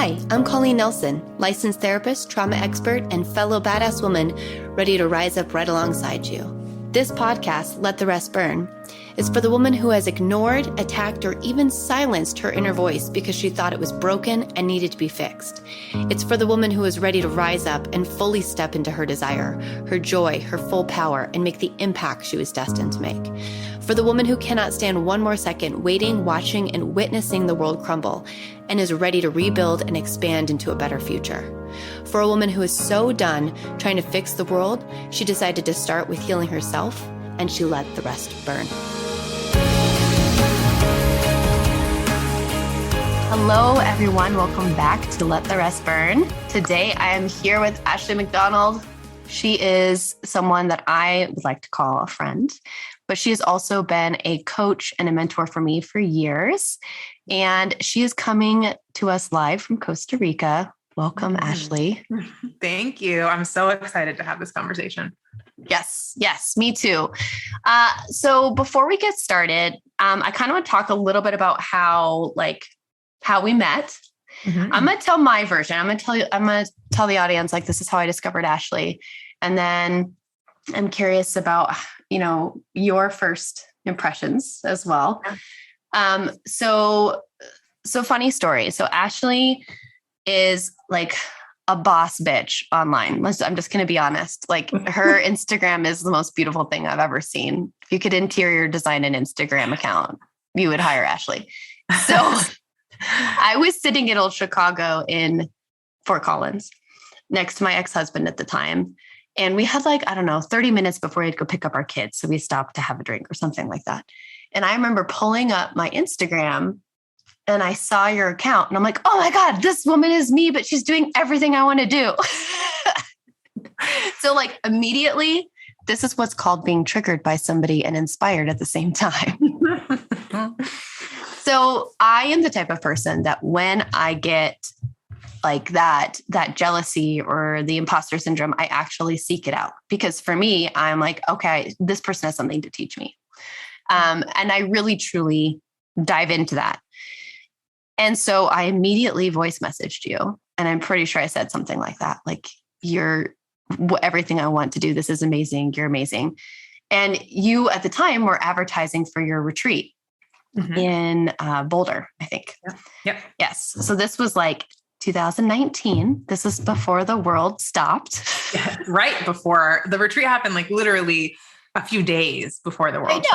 Hi, I'm Colleen Nelson, licensed therapist, trauma expert, and fellow badass woman ready to rise up right alongside you. This podcast, Let the Rest Burn, is for the woman who has ignored, attacked, or even silenced her inner voice because she thought it was broken and needed to be fixed. It's for the woman who is ready to rise up and fully step into her desire, her joy, her full power, and make the impact she was destined to make. For the woman who cannot stand one more second waiting, watching, and witnessing the world crumble, and is ready to rebuild and expand into a better future. For a woman who is so done trying to fix the world, she decided to start with healing herself, and she let the rest burn. Hello, everyone. Welcome back to Let the Rest Burn. Today, I am here with Ash McDonald. She is someone that I would like to call a friend, but she has also been a coach and a mentor for me for years. And she is coming to us live from Costa Rica. Welcome, Ashley. Thank you. I'm so excited to have this conversation. Yes, me too. So before we get started, I kind of want to talk a little bit about how we met. Mm-hmm. I'm going to tell my version. I'm going to tell the audience, this is how I discovered Ashley. And then I'm curious about, your first impressions as well. So funny story. So Ashley is like a boss bitch online. I'm just going to be honest. Her Instagram is the most beautiful thing I've ever seen. If you could interior design an Instagram account, you would hire Ashley. So I was sitting in old Chicago in Fort Collins next to my ex-husband at the time. And we had 30 minutes before we had to go pick up our kids. So we stopped to have a drink or something like that. And I remember pulling up my Instagram and I saw your account and I'm like, oh my God, this woman is me, but she's doing everything I want to do. So immediately, this is what's called being triggered by somebody and inspired at the same time. So I am the type of person that when I get that jealousy or the imposter syndrome, I actually seek it out, because for me, I'm like, okay, this person has something to teach me. And I really, truly dive into that. And so I immediately voice messaged you. And I'm pretty sure I said something like that. You're everything I want to do. This is amazing. You're amazing. And you at the time were advertising for your retreat in Boulder, I think. Yep. Yes. So this was 2019. This is before the world stopped. Yeah, right before the retreat happened, literally a few days before the world.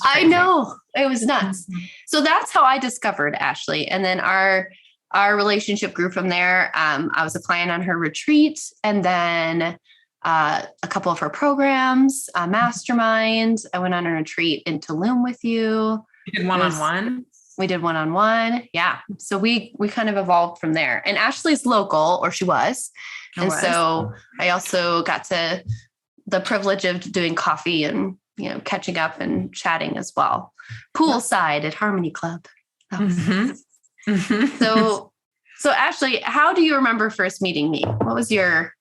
I know. It was nuts. Mm-hmm. So that's how I discovered Ashley. And then our relationship grew from there. I was a client on her retreat, and then a couple of her programs, a mastermind. I went on a retreat in Tulum with you. You did one-on-one? We did one-on-one. Yeah. So we kind of evolved from there. And Ashley's local, or she was. So I also got the privilege of doing coffee and, catching up and chatting as well. Poolside at Harmony Club. So Ashley, how do you remember first meeting me? What was your...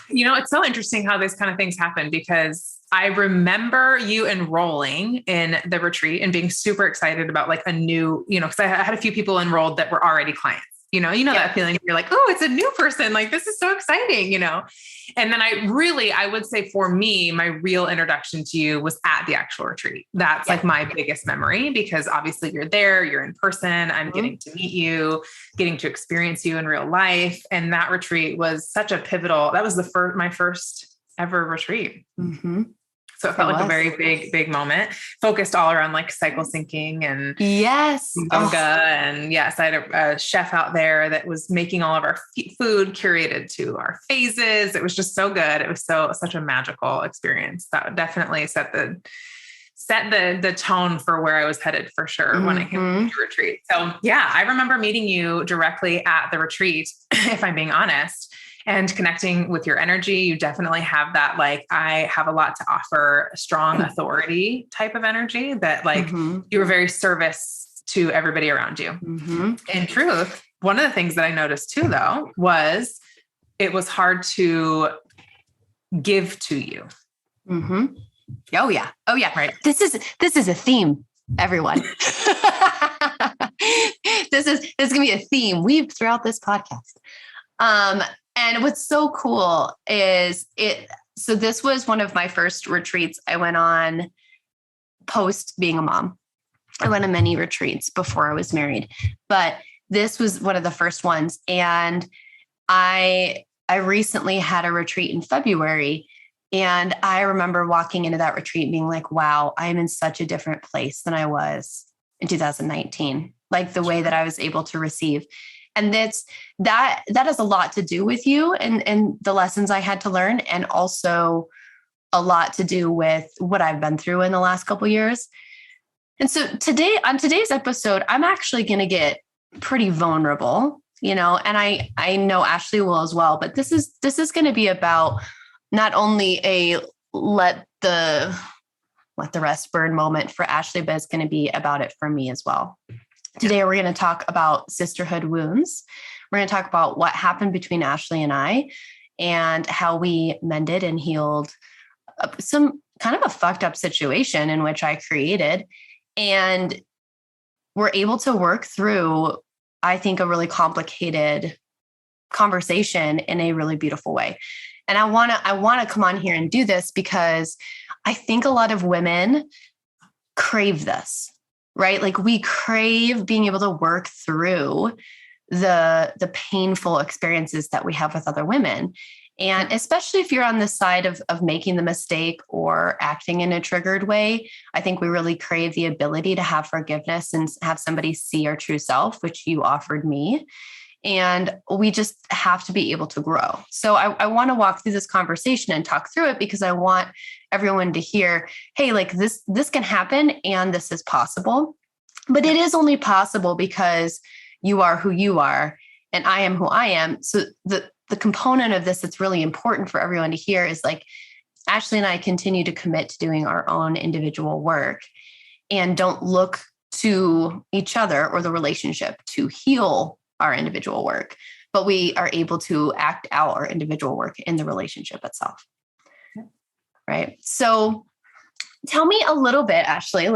It's so interesting how these kind of things happen, because I remember you enrolling in the retreat and being super excited about a new, because I had a few people enrolled that were already clients, that feeling. You're like, oh, it's a new person. This is so exciting, And then I would say for me, my real introduction to you was at the actual retreat. That's my biggest memory, because obviously you're there, you're in person, I'm getting to meet you, getting to experience you in real life. And that retreat was such a pivotal, that was my first ever retreat. Mm-hmm. So it felt like a very big moment, focused all around cycle syncing and yoga. And yes, I had a chef out there that was making all of our food curated to our phases. It was just so good. It was such a magical experience. That definitely set the tone for where I was headed for sure when I came to the retreat. So yeah, I remember meeting you directly at the retreat, if I'm being honest. And connecting with your energy. You definitely have that, I have a lot to offer, strong authority type of energy that you were very service to everybody around you. Mm-hmm. In truth, one of the things that I noticed too, though, was it was hard to give to you. Mm-hmm. Oh yeah. Right. This is a theme, everyone. this is going to be a theme weaved throughout this podcast. And what's so cool is so this was one of my first retreats I went on post being a mom. I went on many retreats before I was married, but this was one of the first ones. And I recently had a retreat in February, and I remember walking into that retreat being like, wow, I am in such a different place than I was in 2019, like the way that I was able to receive. And that has a lot to do with you and the lessons I had to learn, and also a lot to do with what I've been through in the last couple of years. And so on today's episode, I'm actually going to get pretty vulnerable, and I know Ashley will as well, but this is going to be about not only a let the rest burn moment for Ashley, but it's going to be about it for me as well. Today, we're going to talk about sisterhood wounds. We're going to talk about what happened between Ashley and I and how we mended and healed some kind of a fucked up situation in which I created. And we're able to work through, I think, a really complicated conversation in a really beautiful way. And I want to come on here and do this because I think a lot of women crave this, right? Like we crave being able to work through the painful experiences that we have with other women. And especially if you're on the side of making the mistake or acting in a triggered way, I think we really crave the ability to have forgiveness and have somebody see our true self, which you offered me. And we just have to be able to grow. So I want to walk through this conversation and talk through it because I want everyone to hear, hey, like this can happen and this is possible. But it is only possible because you are who you are and I am who I am. So the component of this that's really important for everyone to hear is like Ashley and I continue to commit to doing our own individual work and don't look to each other or the relationship to heal our individual work, but we are able to act out our individual work in the relationship itself. Right. So tell me a little bit, Ashley,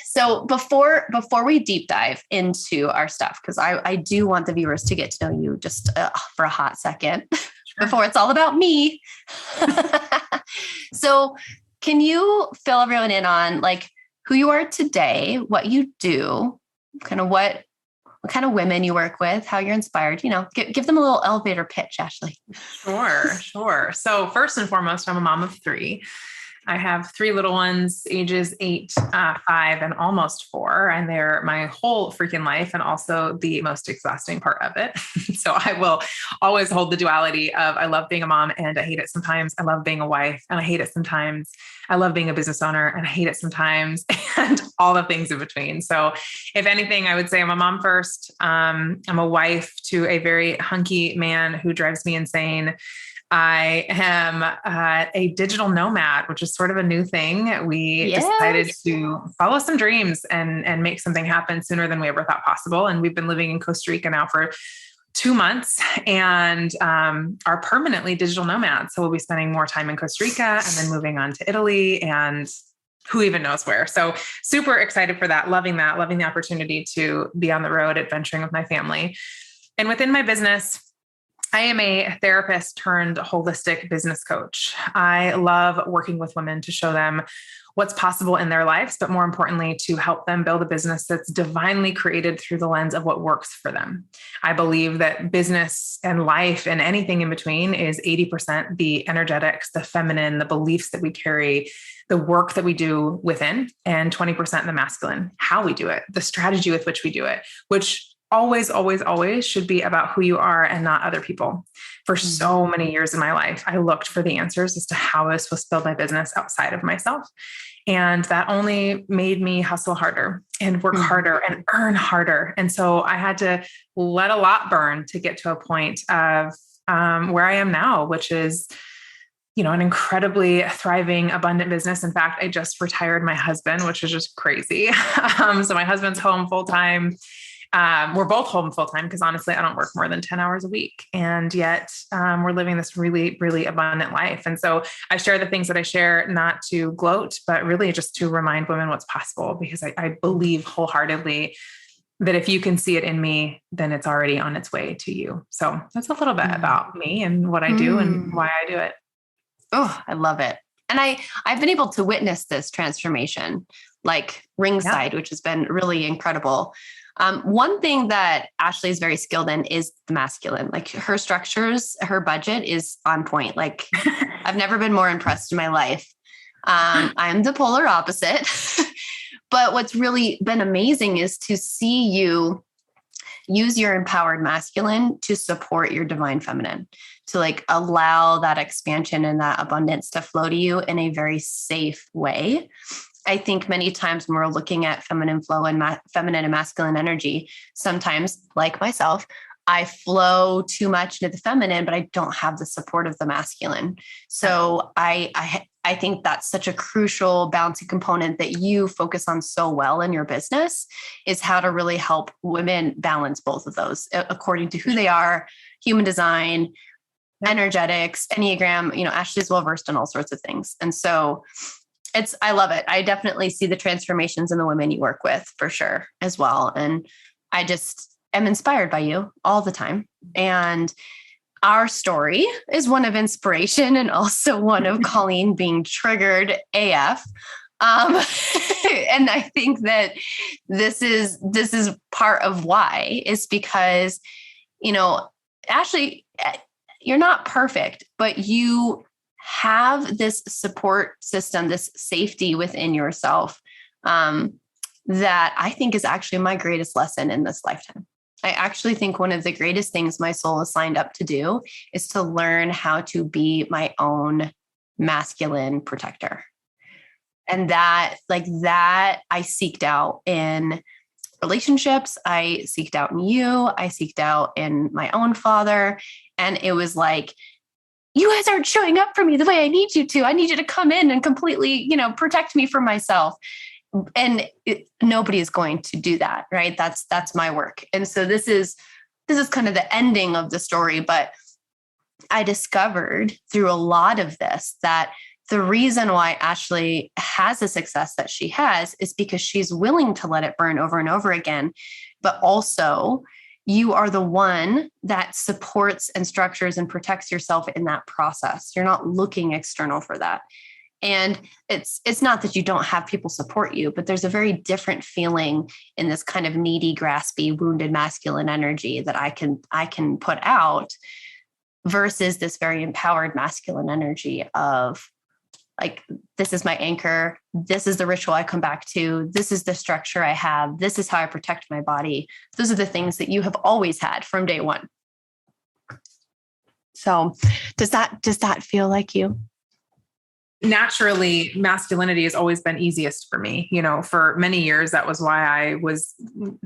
so before we deep dive into our stuff, because I do want the viewers to get to know you just for a hot second before it's all about me. So can you fill everyone in on like who you are today, what you do, kind of what kind of women you work with, how you're inspired, give them a little elevator pitch, Ashley. Sure. So first and foremost, I'm a mom of 3. I have 3 little ones, ages 8, 5, and almost 4. And they're my whole freaking life and also the most exhausting part of it. So I will always hold the duality of I love being a mom and I hate it sometimes. I love being a wife and I hate it sometimes. I love being a business owner and I hate it sometimes, and all the things in between. So if anything, I would say I'm a mom first. I'm a wife to a very hunky man who drives me insane. I am a digital nomad, which is sort of a new thing. We decided to follow some dreams and make something happen sooner than we ever thought possible. And we've been living in Costa Rica now for 2 months and are permanently digital nomads. So we'll be spending more time in Costa Rica and then moving on to Italy and who even knows where. So super excited for that, loving the opportunity to be on the road, adventuring with my family. And within my business, I am a therapist turned holistic business coach. I love working with women to show them what's possible in their lives, but more importantly, to help them build a business that's divinely created through the lens of what works for them. I believe that business and life and anything in between is 80% the energetics, the feminine, the beliefs that we carry, the work that we do within, and 20% the masculine, how we do it, the strategy with which we do it, which always should be about who you are and not other people. For so many years in my life, I looked for the answers as to how I was supposed to build my business outside of myself. And that only made me hustle harder and work harder and earn harder. And so I had to let a lot burn to get to a point of where I am now, which is, an incredibly thriving, abundant business. In fact, I just retired my husband, which is just crazy. So my husband's home full time. We're both home full time because honestly, I don't work more than 10 hours a week. And yet we're living this really, really abundant life. And so I share the things that I share, not to gloat, but really just to remind women what's possible, because I believe wholeheartedly that if you can see it in me, then it's already on its way to you. So that's a little bit about me and what I do and why I do it. Oh, I love it. And I've been able to witness this transformation, like ringside, which has been really incredible. One thing that Ashley is very skilled in is the masculine. Like her structures, her budget is on point. Like I've never been more impressed in my life. I'm the polar opposite. But what's really been amazing is to see you use your empowered masculine to support your divine feminine, to like allow that expansion and that abundance to flow to you in a very safe way. I think many times when we're looking at feminine flow and feminine and masculine energy, sometimes, like myself, I flow too much into the feminine, but I don't have the support of the masculine. So I think that's such a crucial balancing component that you focus on so well in your business, is how to really help women balance both of those according to who they are, human design, energetics, Enneagram. Ashley's well-versed in all sorts of things. And so I love it. I definitely see the transformations in the women you work with for sure as well. And I just am inspired by you all the time. And our story is one of inspiration and also one of Colleen being triggered AF. And I think that this is part of why, is because, Ashley, you're not perfect, but you have this support system, this safety within yourself, that I think is actually my greatest lesson in this lifetime. I actually think one of the greatest things my soul is signed up to do is to learn how to be my own masculine protector. And that I seeked out in relationships. I seeked out in you. I seeked out in my own father. And it was like, you guys aren't showing up for me the way I need you to. I need you to come in and completely, protect me from myself. And nobody is going to do that, right? That's my work. And so this is kind of the ending of the story, but I discovered through a lot of this that the reason why Ashley has the success that she has is because she's willing to let it burn over and over again. But also, you are the one that supports and structures and protects yourself in that process. You're not looking external for that. And it's not that you don't have people support you, but there's a very different feeling in this kind of needy, graspy, wounded masculine energy that I can put out versus this very empowered masculine energy of like, this is my anchor. This is the ritual I come back to. This is the structure I have. This is how I protect my body. Those are the things that you have always had from day one. So does that feel like you? Naturally, masculinity has always been easiest for me. For many years, that was why I was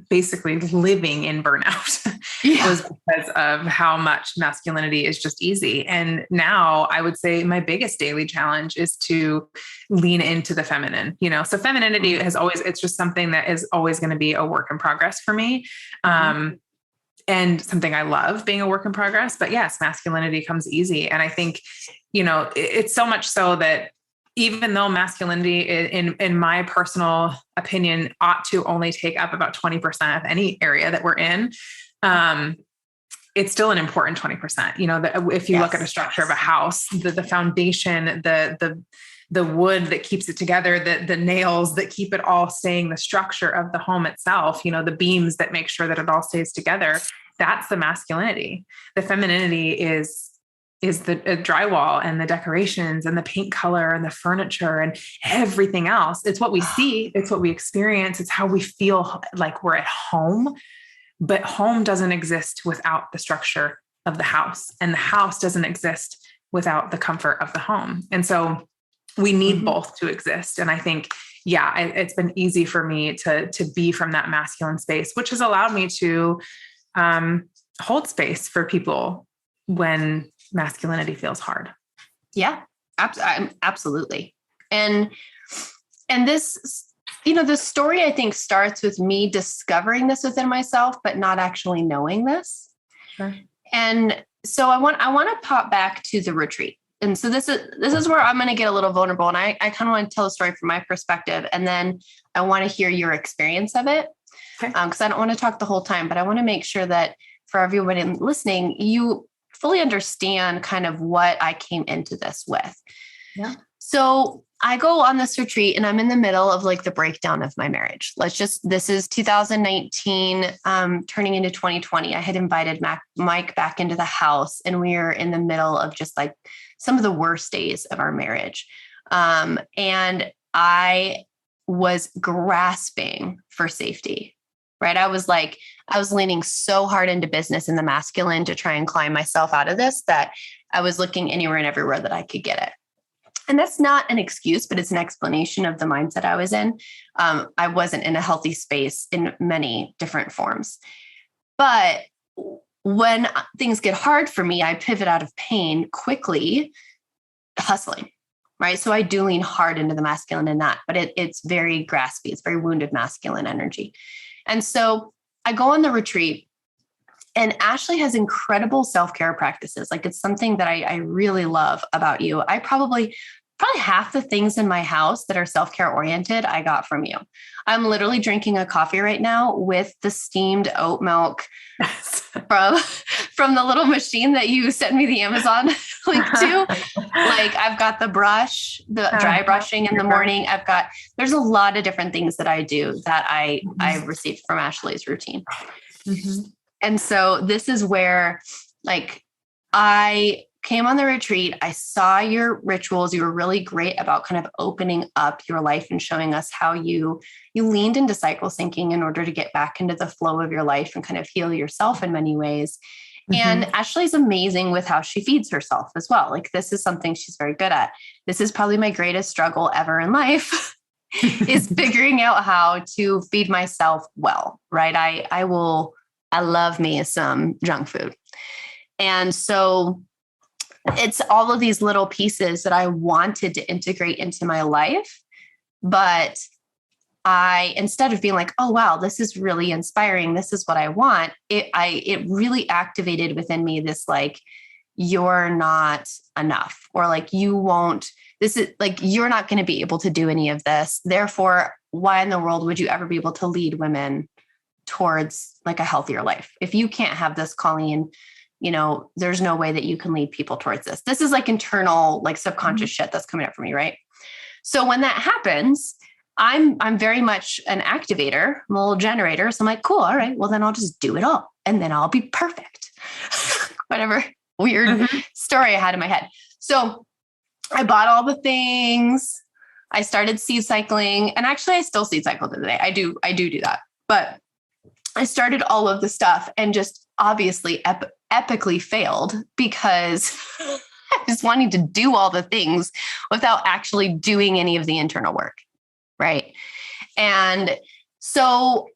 basically living in burnout. It was because of how much masculinity is just easy. And now I would say my biggest daily challenge is to lean into the feminine, so femininity it's just something that is always going to be a work in progress for me. And something I love, being a work in progress, but yes, masculinity comes easy. And I think, it's so much so that even though masculinity in my personal opinion ought to only take up about 20% of any area that we're in, it's still an important 20%, if you look at a structure of a house, the foundation, the wood that keeps it together, the nails that keep it all staying, the structure of the home itself, the beams that make sure that it all stays together. That's the masculinity. The femininity is the drywall and the decorations and the paint color and the furniture and everything else. It's what we see. It's what we experience. It's how we feel like we're at home, but home doesn't exist without the structure of the house, and the house doesn't exist without the comfort of the home. And so we need both to exist. And I think, it's been easy for me to be from that masculine space, which has allowed me to hold space for people when masculinity feels hard. Yeah, absolutely. And this the story I think starts with me discovering this within myself, but not actually knowing this. Sure. And so I want to pop back to the retreat. And so this is where I'm going to get a little vulnerable. And I kind of want to tell a story from my perspective. And then I want to hear your experience of it. Okay. Because I don't want to talk the whole time, but I want to make sure that for everybody listening, you fully understand kind of what I came into this with. Yeah. So I go on this retreat and I'm in the middle of like the breakdown of my marriage. This is 2019, turning into 2020. I had invited Mike back into the house and we were in the middle of just like some of the worst days of our marriage. And I was grasping for safety, right? I was leaning so hard into business and the masculine to try and climb myself out of this that I was looking anywhere and everywhere that I could get it. And that's not an excuse, but it's an explanation of the mindset I was in. I wasn't in a healthy space in many different forms. But when things get hard for me, I pivot out of pain quickly, hustling, right? So I do lean hard into the masculine in that, but it's very graspy. It's very wounded masculine energy. And so I go on the retreat and Ashley has incredible self-care practices. Like it's something that I really love about you. I probably half the things in my house that are self-care oriented, I got from you. I'm literally drinking a coffee right now with the steamed oat milk from the little machine that you sent me the Amazon link to. Like I've got the brush, the dry brushing in the morning. There's a lot of different things that I do that I received from Ashley's routine. Mm-hmm. And so this is where like I came on the retreat. I saw your rituals. You were really great about kind of opening up your life and showing us how you leaned into cycle syncing in order to get back into the flow of your life and kind of heal yourself in many ways. Mm-hmm. And Ashley's amazing with how she feeds herself as well. Like this is something she's very good at. This is probably my greatest struggle ever in life is figuring out how to feed myself well, right? I love me some junk food. And so it's all of these little pieces that I wanted to integrate into my life. But instead of being like, oh, wow, this is really inspiring. This is what I want. It really activated within me this, like, you're not enough, or like, you're not going to be able to do any of this. Therefore, why in the world would you ever be able to lead women towards like a healthier life? If you can't have this calling, there's no way that you can lead people towards this. This is like internal, like subconscious shit that's coming up for me. Right. So when that happens, I'm very much an activator, I'm a little generator. So I'm like, cool. All right. Well, then I'll just do it all and then I'll be perfect. Whatever weird story I had in my head. So I bought all the things. I started seed cycling, and actually I still seed cycle today. I do that, but I started all of the stuff and just obviously epically failed because I was wanting to do all the things without actually doing any of the internal work. Right. And so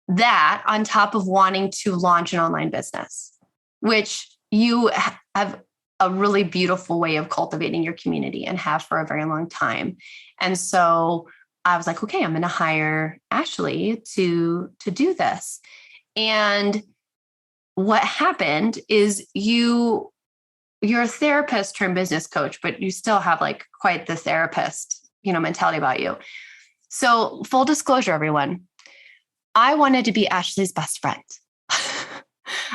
that on top of wanting to launch an online business, which you have a really beautiful way of cultivating your community and have for a very long time. And so I was like, okay, I'm going to hire Ashley to do this. And what happened is you're a therapist turned business coach, but you still have like quite the therapist, mentality about you. So full disclosure, everyone, I wanted to be Ashley's best friend.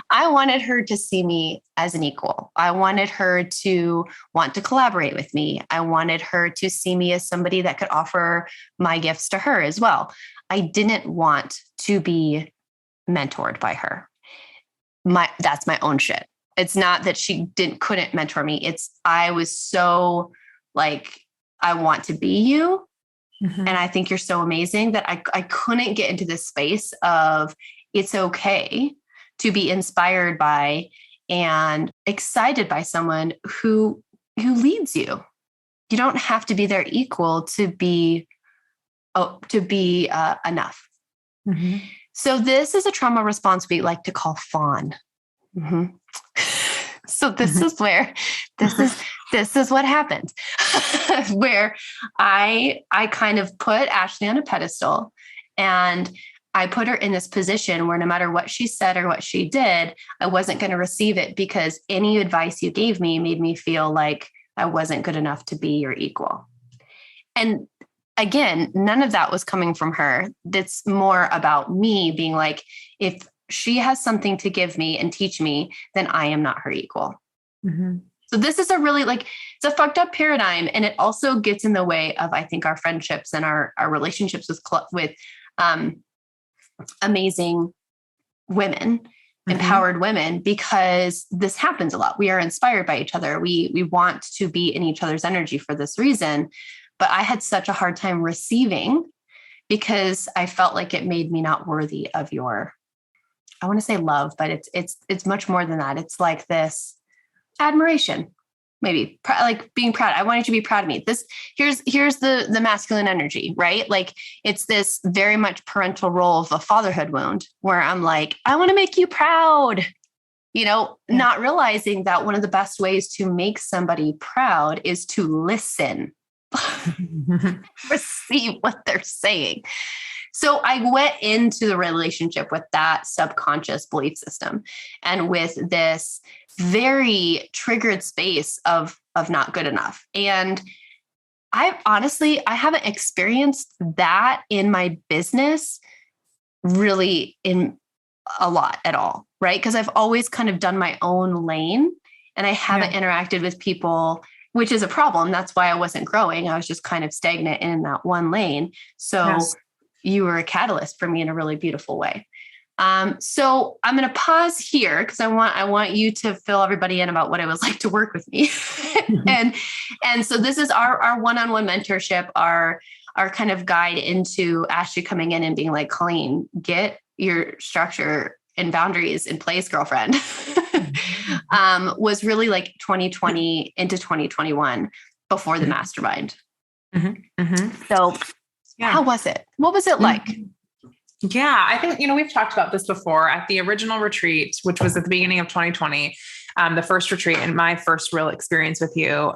I wanted her to see me as an equal. I wanted her to want to collaborate with me. I wanted her to see me as somebody that could offer my gifts to her as well. I didn't want to be mentored by her. That's my own shit. It's not that she couldn't mentor me. I was so like, I want to be you. Mm-hmm. And I think you're so amazing that I couldn't get into this space of it's okay to be inspired by and excited by someone who leads you. You don't have to be their equal to be enough. Mm-hmm. So this is a trauma response we like to call fawn. Mm-hmm. So this is where this is what happened, where I kind of put Ashley on a pedestal, and I put her in this position where no matter what she said or what she did, I wasn't going to receive it, because any advice you gave me made me feel like I wasn't good enough to be your equal. And again, none of that was coming from her. It's more about me being like, if she has something to give me and teach me, then I am not her equal. Mm-hmm. So this is a really it's a fucked up paradigm. And it also gets in the way of, I think, our friendships and our relationships with amazing women, empowered women, because this happens a lot. We are inspired by each other. We want to be in each other's energy for this reason. But I had such a hard time receiving, because I felt like it made me not worthy of your, I want to say love, but it's much more than that. It's like this admiration, maybe like being proud. I wanted you to be proud of me. Here's the masculine energy, right? Like it's this very much parental role of a fatherhood wound, where I'm like, I want to make you proud, not realizing that one of the best ways to make somebody proud is to listen, receive what they're saying. So I went into the relationship with that subconscious belief system, and with this very triggered space of not good enough. And I haven't experienced that in my business really in a lot at all, right? Because I've always kind of done my own lane, and I haven't interacted with people, which is a problem. That's why I wasn't growing. I was just kind of stagnant in that one lane. So you were a catalyst for me in a really beautiful way. So I'm going to pause here, because I want you to fill everybody in about what it was like to work with me. and so this is our one-on-one mentorship, our kind of guide into Ashley coming in and being like, Colleen, get your structure and boundaries in place, girlfriend. Was really like 2020 into 2021 before the mastermind. So how was it? What was it like? Yeah, I think, we've talked about this before at the original retreat, which was at the beginning of 2020, the first retreat and my first real experience with you,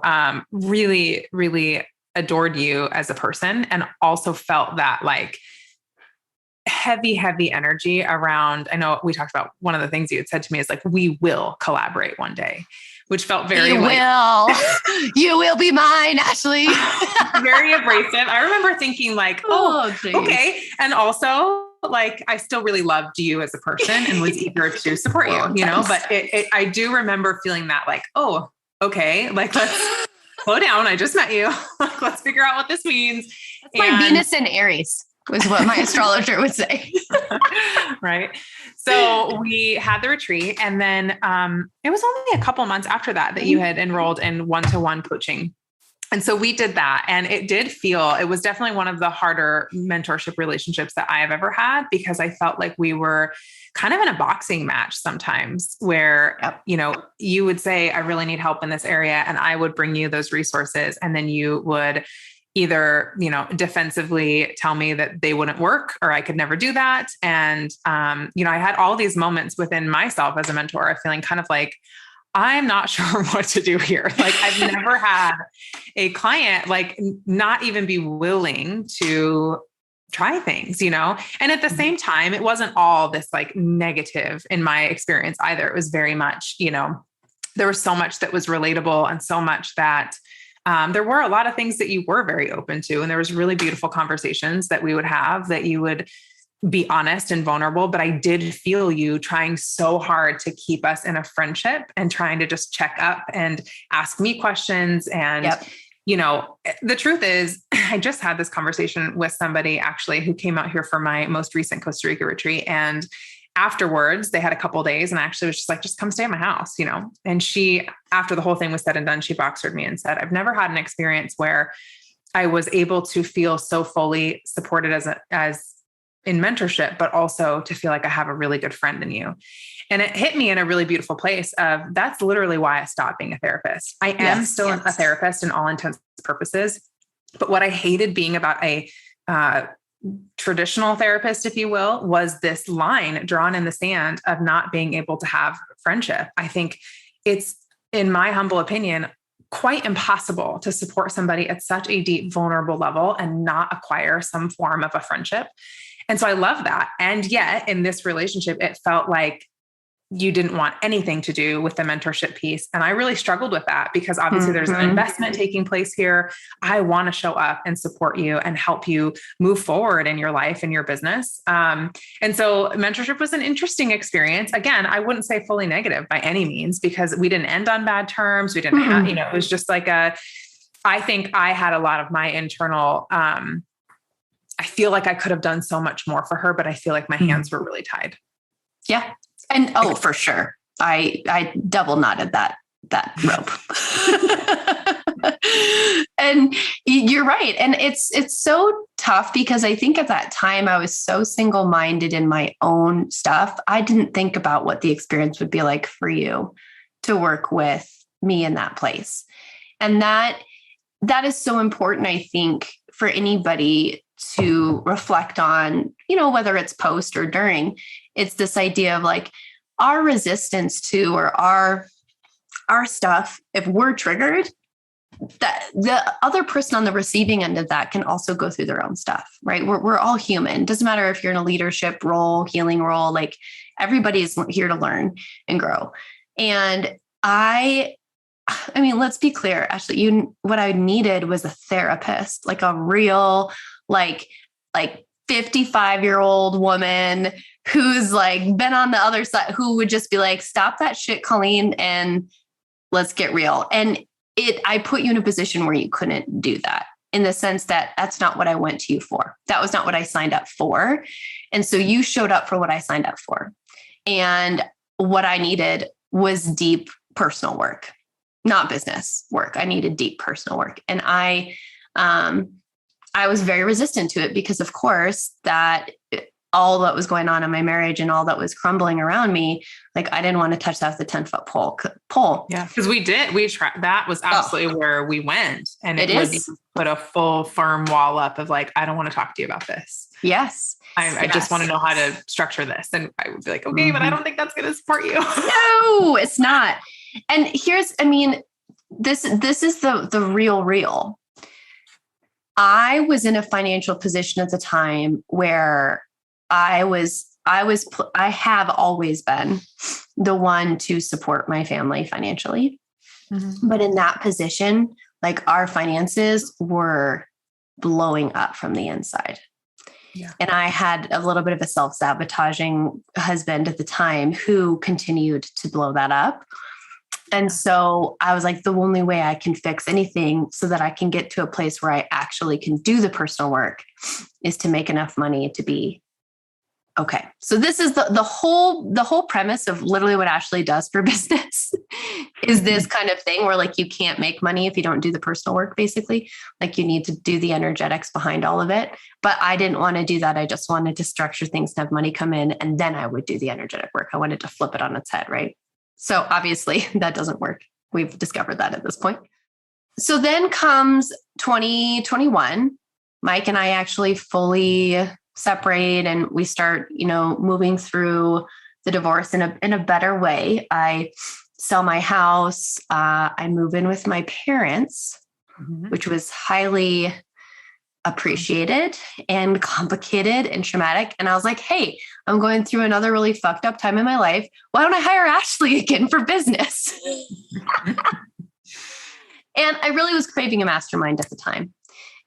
really, really adored you as a person, and also felt that like heavy energy around, I know we talked about one of the things you had said to me is like, we will collaborate one day, which felt very you will be mine, Ashley. Very abrasive. I remember thinking like, okay. And also like, I still really loved you as a person and was eager to support you, but I do remember feeling that like, oh, okay. Like, let's slow down. I just met you. Let's figure out what this means. It's my Venus in Aries was what my astrologer would say. Right. So we had the retreat, and then it was only a couple months after that you had enrolled in one-to-one coaching. And so we did that, and it was definitely one of the harder mentorship relationships that I have ever had, because I felt like we were kind of in a boxing match sometimes where, you would say, I really need help in this area. And I would bring you those resources. And then you would either, defensively tell me that they wouldn't work, or I could never do that. And, I had all these moments within myself as a mentor of feeling kind of like, I'm not sure what to do here. Like, I've never had a client like not even be willing to try things, and at the same time, it wasn't all this like negative in my experience either. It was very much, there was so much that was relatable, and so much that there were a lot of things that you were very open to. And there was really beautiful conversations that we would have, that you would be honest and vulnerable. But I did feel you trying so hard to keep us in a friendship, and trying to just check up and ask me questions. And, the truth is, I just had this conversation with somebody actually who came out here for my most recent Costa Rica retreat. And afterwards, they had a couple of days, and I actually was just like, just come stay at my house, And she, after the whole thing was said and done, she boxered me and said, I've never had an experience where I was able to feel so fully supported as in mentorship, but also to feel like I have a really good friend in you. And it hit me in a really beautiful place of, that's literally why I stopped being a therapist. I am still a therapist in all intents and purposes. But what I hated being about a traditional therapist, if you will, was this line drawn in the sand of not being able to have friendship. I think it's, in my humble opinion, quite impossible to support somebody at such a deep, vulnerable level and not acquire some form of a friendship. And so I love that. And yet in this relationship, it felt like you didn't want anything to do with the mentorship piece. And I really struggled with that because obviously there's an investment taking place here. I want to show up and support you and help you move forward in your life and your business. And so mentorship was an interesting experience. Again, I wouldn't say fully negative by any means, because we didn't end on bad terms. We didn't have, it was just like I think I had a lot of my internal, I feel like I could have done so much more for her, but I feel like my hands were really tied. Yeah. And for sure. I double knotted that rope. And you're right. And it's so tough because I think at that time I was so single-minded in my own stuff. I didn't think about what the experience would be like for you to work with me in that place. And that is so important, I think, for anybody to reflect on, whether it's post or during. It's this idea of like our resistance to, or our stuff, if we're triggered, that the other person on the receiving end of that can also go through their own stuff, right? We're all human. Doesn't matter if you're in a leadership role, healing role, like everybody's here to learn and grow. And I mean, let's be clear, Ashley, what I needed was a therapist, like a real, like 55-year-old woman who's like been on the other side, who would just be like, stop that shit, Colleen, and let's get real. And I put you in a position where you couldn't do that, in the sense that that's not what I went to you for. That was not what I signed up for. And so you showed up for what I signed up for. And what I needed was deep personal work, not business work. I needed deep personal work. And I was very resistant to it because, of course, all that was going on in my marriage and all that was crumbling around me, like I didn't want to touch that with a 10-foot pole. Yeah. Because we tried, that was absolutely where we went. And it was put a full firm wall up of like, I don't want to talk to you about this. Yes. I just want to know how to structure this. And I would be like, okay, but I don't think that's going to support you. No, it's not. And this is the real. I was in a financial position at the time where I have always been the one to support my family financially. Mm-hmm. But in that position, like our finances were blowing up from the inside. Yeah. And I had a little bit of a self-sabotaging husband at the time who continued to blow that up. And so I was like, the only way I can fix anything so that I can get to a place where I actually can do the personal work is to make enough money to be okay. So this is the whole premise of literally what Ashley does for business is this kind of thing where like, you can't make money if you don't do the personal work, basically. Like you need to do the energetics behind all of it. But I didn't want to do that. I just wanted to structure things to have money come in, and then I would do the energetic work. I wanted to flip it on its head, right? So obviously that doesn't work. We've discovered that at this point. So then comes 2021. Mike and I actually fully separate and we start, moving through the divorce in a better way. I sell my house. I move in with my parents, which was highly appreciated and complicated and traumatic. And I was like, hey, I'm going through another really fucked up time in my life. Why don't I hire Ashley again for business? And I really was craving a mastermind at the time.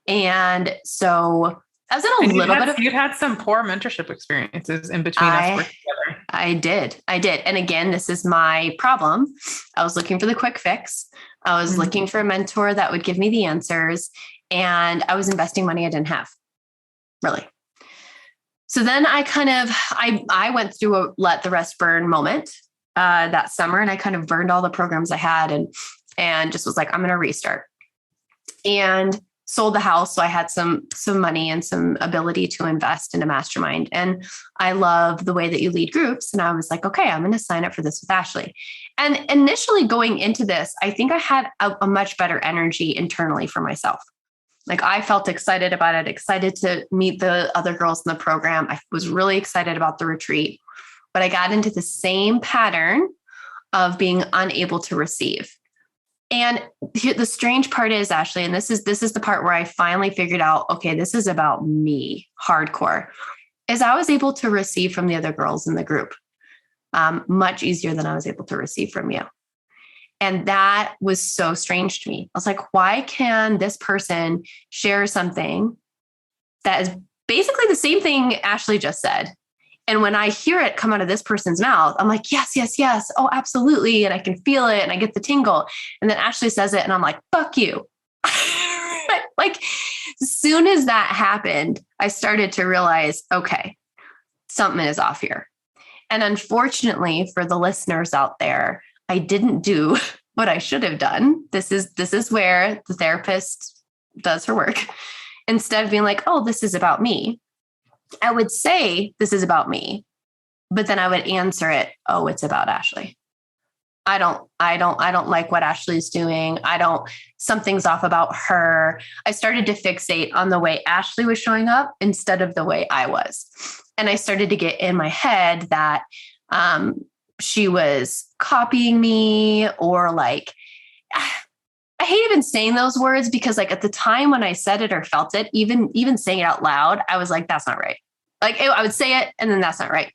And so I was in you'd had some poor mentorship experiences in between us working together. I did. And again, this is my problem. I was looking for the quick fix. I was looking for a mentor that would give me the answers. And I was investing money I didn't have, really. So then I went through a let the rest burn moment that summer. And I kind of burned all the programs I had and just was like, I'm going to restart. And sold the house. So I had some money and some ability to invest in a mastermind. And I love the way that you lead groups. And I was like, okay, I'm going to sign up for this with Ashley. And initially going into this, I think I had a much better energy internally for myself. Like I felt excited about it, excited to meet the other girls in the program. I was really excited about the retreat, but I got into the same pattern of being unable to receive. And the strange part is, Ashley, and this is the part where I finally figured out, okay, this is about me, hardcore, is I was able to receive from the other girls in the group much easier than I was able to receive from you. And that was so strange to me. I was like, why can this person share something that is basically the same thing Ashley just said? And when I hear it come out of this person's mouth, I'm like, yes, yes, yes. Oh, absolutely. And I can feel it and I get the tingle. And then Ashley says it and I'm like, fuck you. Like, as soon as that happened, I started to realize, okay, something is off here. And unfortunately for the listeners out there, I didn't do what I should have done. This is where the therapist does her work. Instead of being like, oh, this is about me, I would say this is about me, but then I would answer it, oh, it's about Ashley. I don't like what Ashley's doing. Something's off about her. I started to fixate on the way Ashley was showing up instead of the way I was. And I started to get in my head that she was copying me, or like, I hate even saying those words because like at the time when I said it or felt it, even saying it out loud, I was like, that's not right. Like I would say it and then that's not right.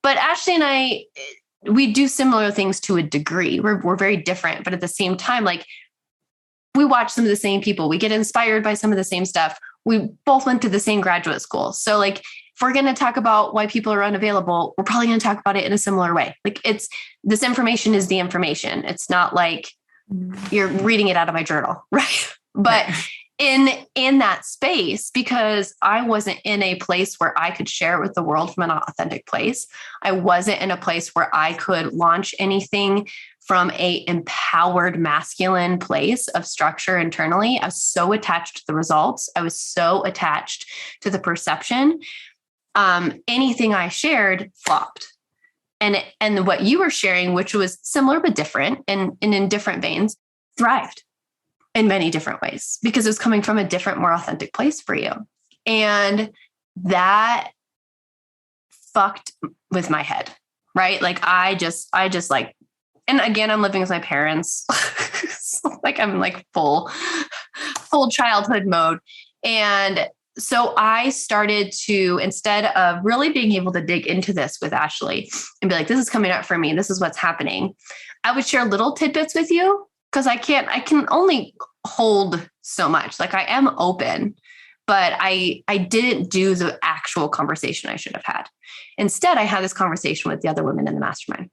But Ashley and I, we do similar things to a degree. We're very different, but at the same time, like we watch some of the same people. We get inspired by some of the same stuff. We both went to the same graduate school. So like, if we're going to talk about why people are unavailable, we're probably going to talk about it in a similar way. Like this information is the information. It's not like you're reading it out of my journal, right? But in that space, because I wasn't in a place where I could share it with the world from an authentic place. I wasn't in a place where I could launch anything from a empowered masculine place of structure internally. I was so attached to the results. I was so attached to the perception. Anything I shared flopped. And what you were sharing, which was similar but different and in different veins, thrived in many different ways because it was coming from a different, more authentic place for you. And that fucked with my head, right? Like I just like, and again, I'm living with my parents. So like I'm like full childhood mode. And so I started to, instead of really being able to dig into this with Ashley and be like, this is coming up for me, this is what's happening, I would share little tidbits with you because I can only hold so much. Like I am open, but I didn't do the actual conversation I should have had. Instead, I had this conversation with the other women in the mastermind,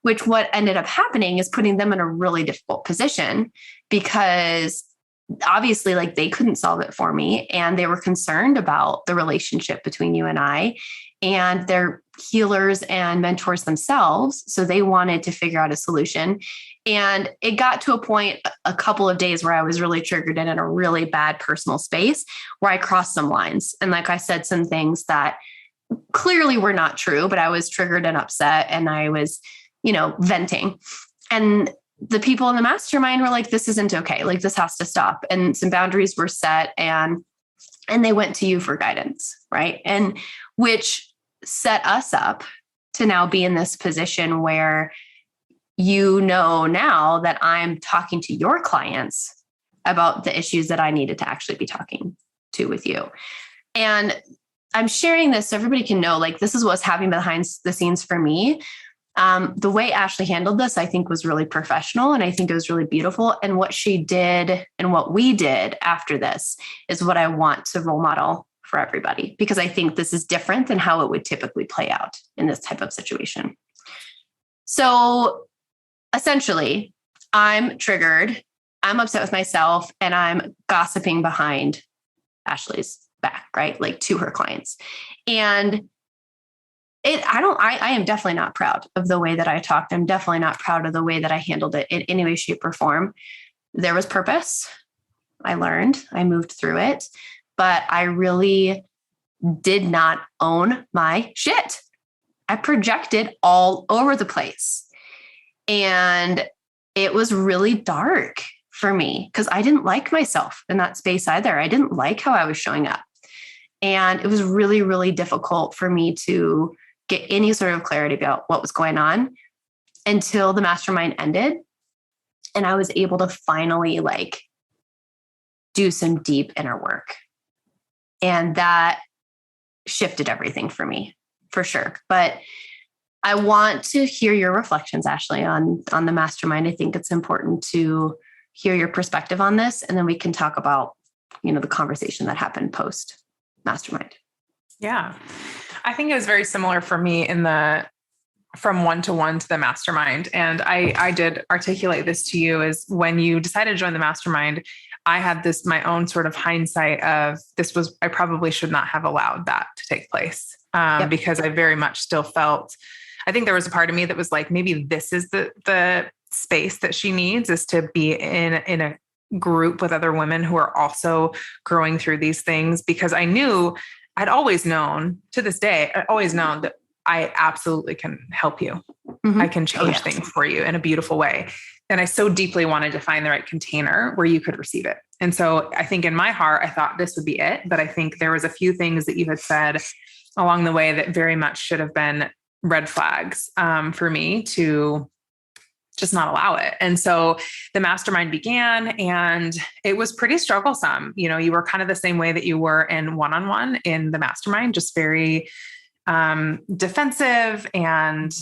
which what ended up happening is putting them in a really difficult position because obviously like they couldn't solve it for me. And they were concerned about the relationship between you and I, and they're healers and mentors themselves. So they wanted to figure out a solution. And it got to a point, a couple of days where I was really triggered and in a really bad personal space where I crossed some lines. And like I said, some things that clearly were not true, but I was triggered and upset and I was, venting. And the people in the mastermind were like, this isn't okay. Like this has to stop. And some boundaries were set and they went to you for guidance. Right. And which set us up to now be in this position where now that I'm talking to your clients about the issues that I needed to actually be talking to with you. And I'm sharing this so everybody can know, like, this is what's happening behind the scenes for me. The way Ashley handled this, I think was really professional and I think it was really beautiful. And what she did and what we did after this is what I want to role model for everybody, because I think this is different than how it would typically play out in this type of situation. So essentially, I'm triggered, I'm upset with myself, and I'm gossiping behind Ashley's back, right? Like to her clients. And I am definitely not proud of the way that I talked. I'm definitely not proud of the way that I handled it in any way, shape, or form. There was purpose. I learned, I moved through it, but I really did not own my shit. I projected all over the place. And it was really dark for me because I didn't like myself in that space either. I didn't like how I was showing up. And it was really, really difficult for me to get any sort of clarity about what was going on until the mastermind ended. And I was able to finally like do some deep inner work. And that shifted everything for me, for sure. But I want to hear your reflections, Ashley, on the mastermind. I think it's important to hear your perspective on this. And then we can talk about, the conversation that happened post mastermind. Yeah. I think it was very similar for me from one-to-one to the mastermind. And I did articulate this to you is when you decided to join the mastermind, I had my own sort of hindsight of I probably should not have allowed that to take place. Because I very much still felt, I think there was a part of me that was like, maybe this is the space that she needs, is to be in a group with other women who are also growing through these things, because I'd always known to this day, I'd always known that I absolutely can help you. Mm-hmm. I can change things for you in a beautiful way. And I so deeply wanted to find the right container where you could receive it. And so I think in my heart, I thought this would be it. But I think there was a few things that you had said along the way that very much should have been red flags for me to just not allow it. And so the mastermind began, and it was pretty strugglesome. You were kind of the same way that you were in one-on-one in the mastermind, just very defensive, and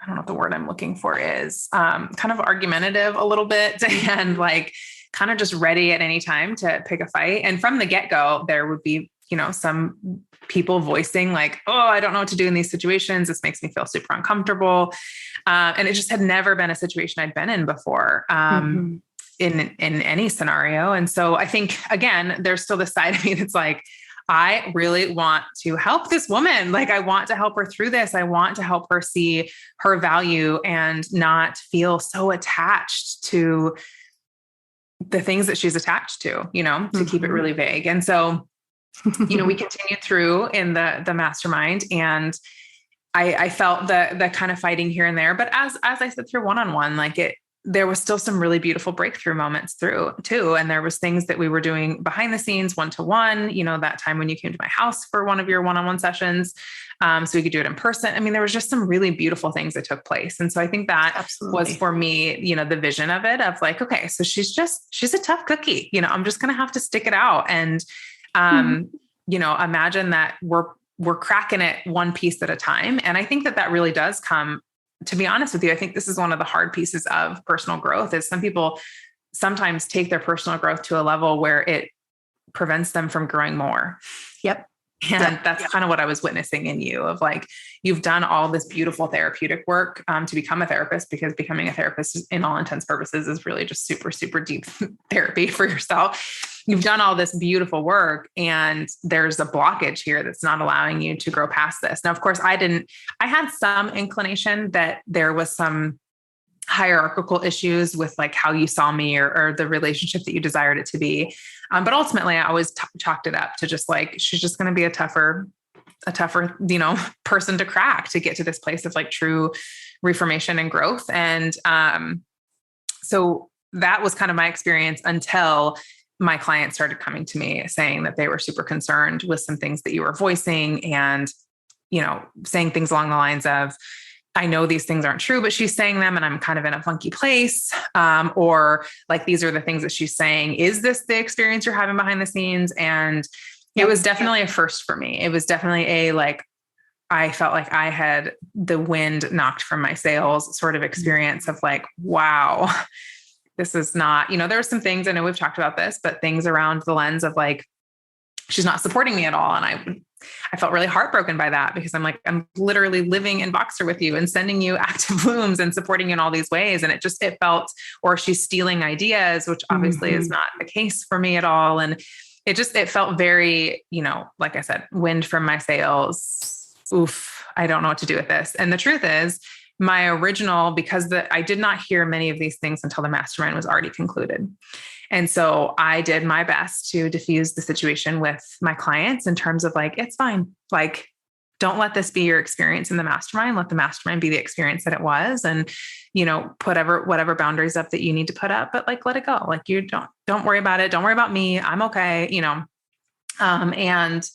I don't know what the word I'm looking for is, kind of argumentative a little bit, and like kind of just ready at any time to pick a fight. And from the get-go, there would be, some people voicing like, oh, I don't know what to do in these situations. This makes me feel super uncomfortable. And it just had never been a situation I'd been in before, in any scenario. And so I think, again, there's still this side of me that's like, I really want to help this woman. Like, I want to help her through this. I want to help her see her value and not feel so attached to the things that she's attached to, to keep it really vague. And so, we continued through in the mastermind, and I felt the kind of fighting here and there, but as I said, through one-on-one, like there was still some really beautiful breakthrough moments through too. And there was things that we were doing behind the scenes, one-to-one, that time when you came to my house for one of your one-on-one sessions. So we could do it in person. I mean, there was just some really beautiful things that took place. And so I think that was for me, the vision of it, of like, okay, so she's a tough cookie, I'm just going to have to stick it out. And, imagine that we're cracking it one piece at a time. And I think that really does come, to be honest with you, I think this is one of the hard pieces of personal growth, is some people sometimes take their personal growth to a level where it prevents them from growing more. Yep. And that's kind of what I was witnessing in you, of like, you've done all this beautiful therapeutic work to become a therapist, because becoming a therapist in all intents purposes is really just super, super deep therapy for yourself. You've done all this beautiful work, and there's a blockage here that's not allowing you to grow past this. Now, of course, I had some inclination that there was some hierarchical issues with like how you saw me or the relationship that you desired it to be. But ultimately I always chalked it up to just like, she's just going to be a tougher, person to crack to get to this place of like true reformation and growth. And so that was kind of my experience until my clients started coming to me saying that they were super concerned with some things that you were voicing, and, saying things along the lines of, I know these things aren't true, but she's saying them and I'm kind of in a funky place. Or like, these are the things that she's saying. Is this the experience you're having behind the scenes? And it was definitely a first for me. It was definitely I felt like I had the wind knocked from my sails sort of experience of like, wow, this is not, there were some things, I know we've talked about this, but things around the lens of like, she's not supporting me at all. And I felt really heartbroken by that, because I'm like, I'm literally living in Voxer with you and sending you active blooms and supporting you in all these ways. And it felt, or she's stealing ideas, which obviously is not the case for me at all. And it felt very, like I said, wind from my sails. Oof, I don't know what to do with this. And the truth is, my original, because I did not hear many of these things until the mastermind was already concluded. And so I did my best to diffuse the situation with my clients in terms of like, it's fine. Like, don't let this be your experience in the mastermind. Let the mastermind be the experience that it was. And, put whatever boundaries up that you need to put up, but like, let it go. Like, you don't worry about it. Don't worry about me. I'm okay. And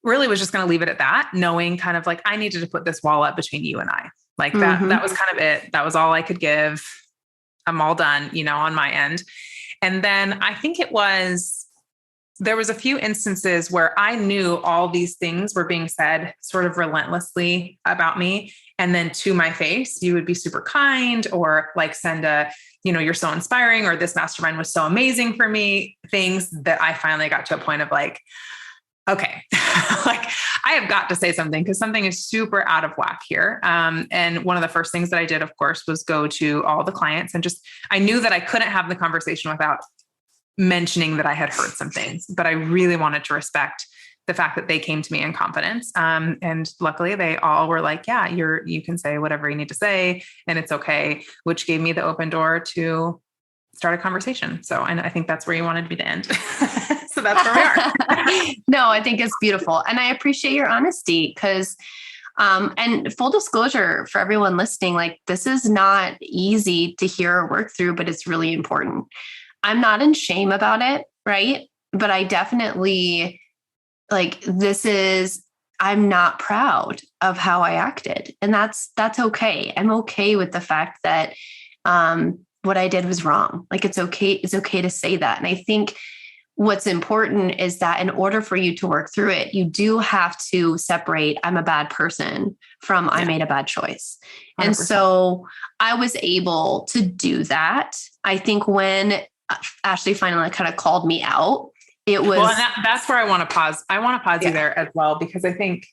really was just going to leave it at that, knowing kind of like, I needed to put this wall up between you and I. Like that was kind of it. That was all I could give. I'm all done, on my end. And then I think there was a few instances where I knew all these things were being said sort of relentlessly about me. And then to my face, you would be super kind or like send you're so inspiring, or this mastermind was so amazing for me. Things that I finally got to a point of like, okay, like I have got to say something because something is super out of whack here. And one of the first things that I did, of course, was go to all the clients and I knew that I couldn't have the conversation without mentioning that I had heard some things, but I really wanted to respect the fact that they came to me in confidence. And luckily they all were like, yeah, you can say whatever you need to say and it's okay, which gave me the open door to start a conversation. So I think that's where you wanted me to end. So that's where we are. No, I think it's beautiful. And I appreciate your honesty because, and full disclosure for everyone listening, like this is not easy to hear or work through, but it's really important. I'm not in shame about it. Right. But I definitely I'm not proud of how I acted. And that's okay. I'm okay with the fact that, what I did was wrong. Like, it's okay. It's okay to say that. And I think what's important is that in order for you to work through it, you do have to separate I'm a bad person from I made a bad choice. 100%. And so I was able to do that. I think when Ashley finally kind of called me out, it was, that's where I want to pause. I want to pause you there as well, because I think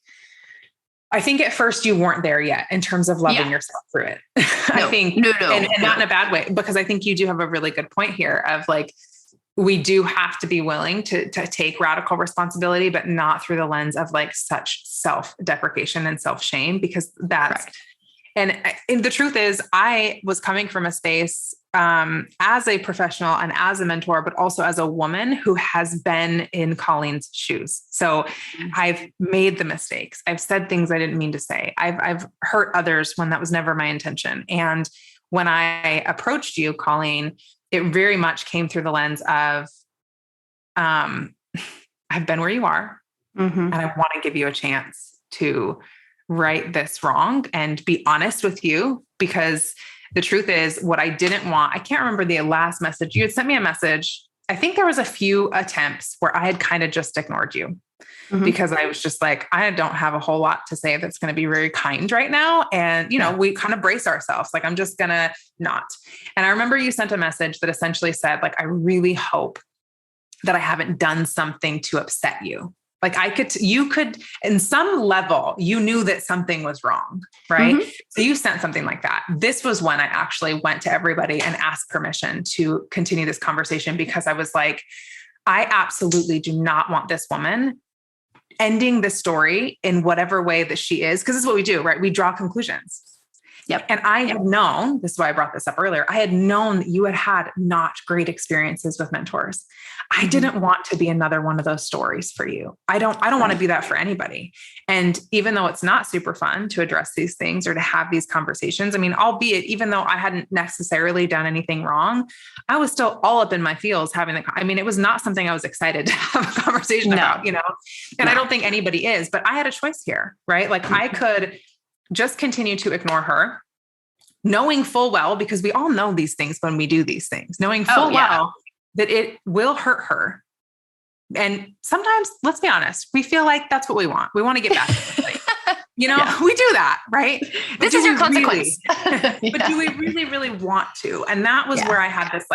at first you weren't there yet in terms of loving yourself through it. I think, and not in a bad way, because I think you do have a really good point here of like, we do have to be willing to take radical responsibility, but not through the lens of like such self-deprecation and self-shame, because that's, correct. And the truth is I was coming from a space as a professional and as a mentor, but also as a woman who has been in Colleen's shoes. So I've made the mistakes. I've said things I didn't mean to say. I've hurt others when that was never my intention. And when I approached you, Colleen, it very much came through the lens of, I've been where you are, and I want to give you a chance to right this wrong and be honest with you, because the truth is what I didn't want. I can't remember the last message. You had sent me a message. I think there was a few attempts where I had kind of just ignored you because I was just like, I don't have a whole lot to say that's going to be very kind right now. And, we kind of brace ourselves. Like, I'm just going to not. And I remember you sent a message that essentially said, like, I really hope that I haven't done something to upset you. Like you could, in some level, you knew that something was wrong, right? So you sent something like that. This was when I actually went to everybody and asked permission to continue this conversation, because I was like, I absolutely do not want this woman ending the story in whatever way that she is. Because this is what we do, right? We draw conclusions. Yep. And I had known, this is why I brought this up earlier. I had known that you had not great experiences with mentors. I didn't want to be another one of those stories for you. I don't want to be that for anybody. And even though it's not super fun to address these things or to have these conversations, I mean, albeit, even though I hadn't necessarily done anything wrong, I was still all up in my feels it was not something I was excited to have a conversation about, and I don't think anybody is, but I had a choice here, right? Like I could just continue to ignore her, knowing full well, because we all know these things when we do these things, knowing full well that it will hurt her. And sometimes, let's be honest, we feel like that's what we want. We want to get back at somebody. We do that, right? This is your consequence. But do we really, really want to? And that was where I had this,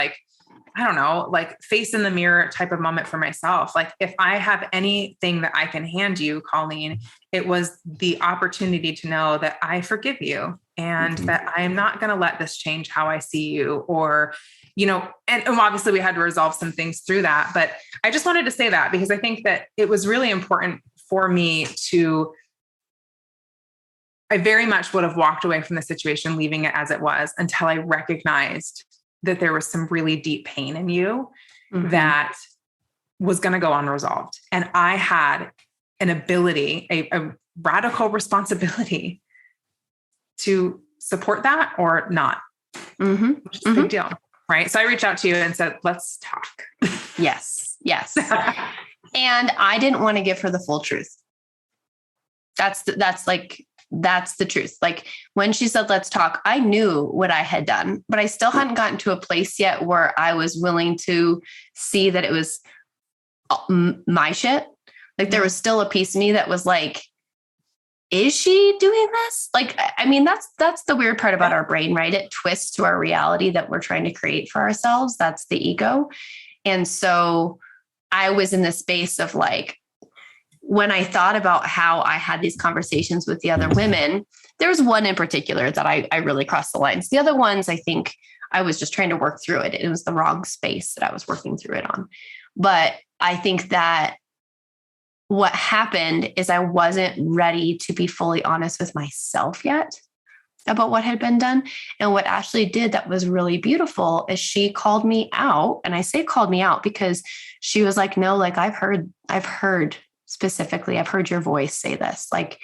face in the mirror type of moment for myself. Like, if I have anything that I can hand you, Colleen, it was the opportunity to know that I forgive you and that I am not going to let this change how I see you, or, and obviously we had to resolve some things through that, but I just wanted to say that because I think that it was really important for me I very much would have walked away from the situation, leaving it as it was, until I recognized that there was some really deep pain in you that was going to go unresolved. And I had an ability, a radical responsibility to support that or not, which is a big deal. Right. So I reached out to you and said, let's talk. Yes. And I didn't want to give her the full truth. That's like That's the truth. Like when she said, let's talk, I knew what I had done, but I still hadn't gotten to a place yet where I was willing to see that it was my shit. Like there was still a piece of me that was like, is she doing this? Like, I mean, that's the weird part about our brain, right? It twists to our reality that we're trying to create for ourselves. That's the ego. And so I was in this space of like, when I thought about how I had these conversations with the other women, there was one in particular that I really crossed the lines. The other ones, I think I was just trying to work through it. It was the wrong space that I was working through it on. But I think that what happened is I wasn't ready to be fully honest with myself yet about what had been done. And what Ashley did that was really beautiful is she called me out. And I say called me out because she was like, no, like I've heard specifically, I've heard your voice say this. Like,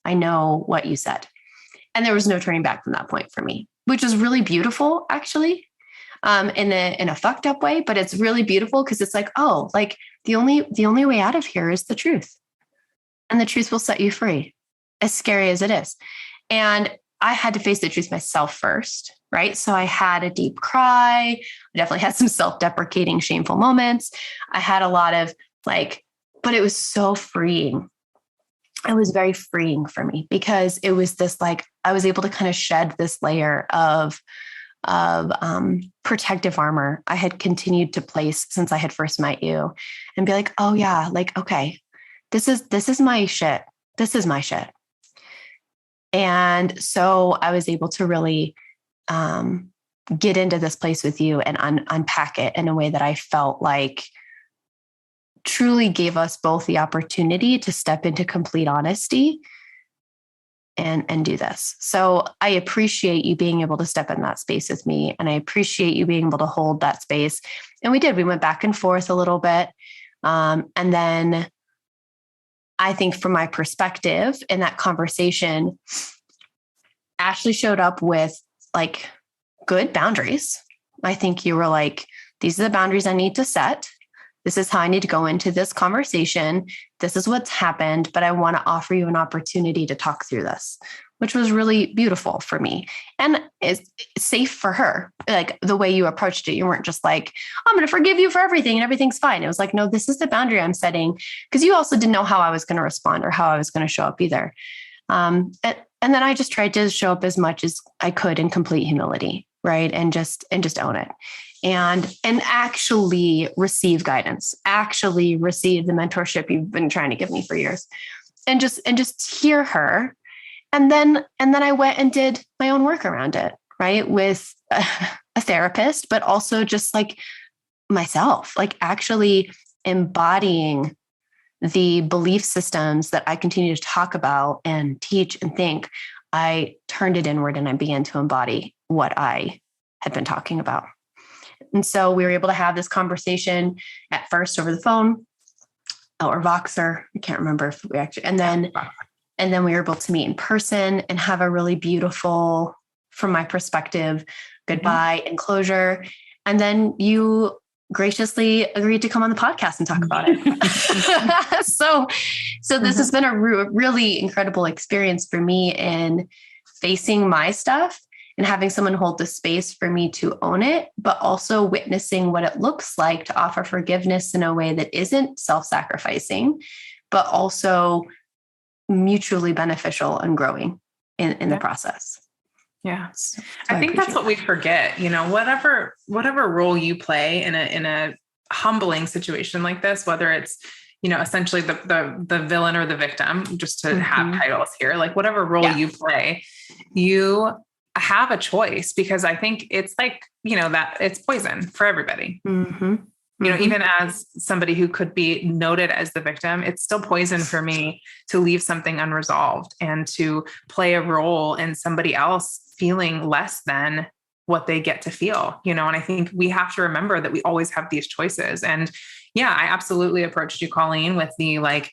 I know what you said. And there was no turning back from that point for me, which is really beautiful, actually, in a fucked up way. But it's really beautiful because it's like, oh, like the only way out of here is the truth. And the truth will set you free, as scary as it is. And I had to face the truth myself first, right? So I had a deep cry. I definitely had some self-deprecating, shameful moments. I had a lot of like, but it was so freeing. It was very freeing for me because it was this like, I was able to kind of shed this layer of protective armor I had continued to place since I had first met you and be like, oh yeah, like, okay, this is my shit. This is my shit. And so I was able to really get into this place with you and unpack it in a way that I felt like truly gave us both the opportunity to step into complete honesty and do this. So I appreciate you being able to step in that space with me. And I appreciate you being able to hold that space. And we did, we went back and forth a little bit. And then I think from my perspective in that conversation, Ashley showed up with like good boundaries. I think you were like, these are the boundaries I need to set. This is how I need to go into this conversation. This is what's happened, but I want to offer you an opportunity to talk through this, which was really beautiful for me. And it's safe for her. Like the way you approached it, you weren't just like, I'm going to forgive you for everything and everything's fine. It was like, no, this is the boundary I'm setting. Because you also didn't know how I was going to respond or how I was going to show up either. And then I just tried to show up as much as I could in complete humility, right? And just own it. And actually receive guidance, actually receive the mentorship you've been trying to give me for years, and just hear her. And then I went and did my own work around it, right? With a therapist, but also just like myself, like actually embodying the belief systems that I continue to talk about and teach and think. I turned it inward and I began to embody what I had been talking about. And so we were able to have this conversation at first over the phone or Voxer. I can't remember if we actually, and then we were able to meet in person and have a really beautiful, from my perspective, goodbye and closure. And then you graciously agreed to come on the podcast and talk about it. So this has been a really incredible experience for me in facing my stuff and having someone hold the space for me to own it, but also witnessing what it looks like to offer forgiveness in a way that isn't self-sacrificing, but also mutually beneficial and growing in the process. Yeah. So I think that's what we forget, whatever role you play in a humbling situation like this, whether it's, essentially the villain or the victim, just to have titles here, like whatever role you play, you have a choice, because I think it's like, that it's poison for everybody. Even as somebody who could be noted as the victim, it's still poison for me to leave something unresolved and to play a role in somebody else feeling less than what they get to feel, and I think we have to remember that we always have these choices. And yeah, I absolutely approached you, Colleen, with the like,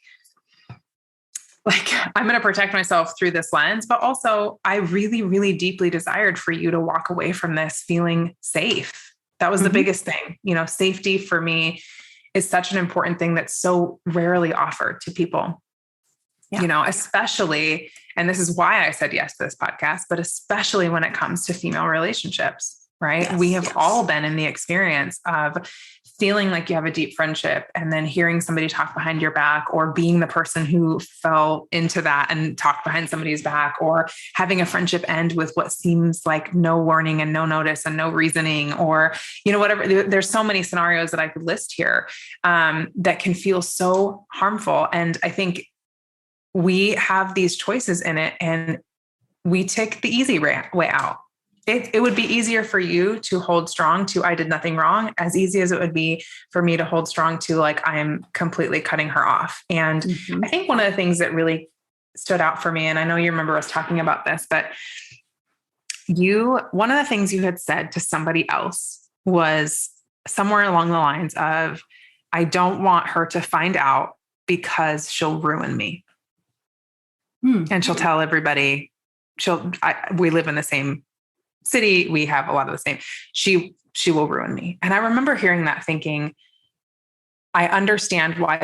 I'm going to protect myself through this lens, but also I really, really deeply desired for you to walk away from this feeling safe. That was the biggest thing. Safety for me is such an important thing that's so rarely offered to people, especially And this is why I said yes to this podcast, but especially when it comes to female relationships, right? Yes, we have all been in the experience of feeling like you have a deep friendship and then hearing somebody talk behind your back, or being the person who fell into that and talked behind somebody's back, or having a friendship end with what seems like no warning and no notice and no reasoning, or, whatever. There's so many scenarios that I could list here that can feel so harmful. And I think we have these choices in it, and we take the easy way out. It would be easier for you to hold strong to, I did nothing wrong, as easy as it would be for me to hold strong to, like, I am completely cutting her off. And I think one of the things that really stood out for me, and I know you remember us talking about this, but one of the things you had said to somebody else was somewhere along the lines of, I don't want her to find out because she'll ruin me. And she'll tell everybody, we live in the same city. We have a lot of the same. She will ruin me. And I remember hearing that, thinking, I understand why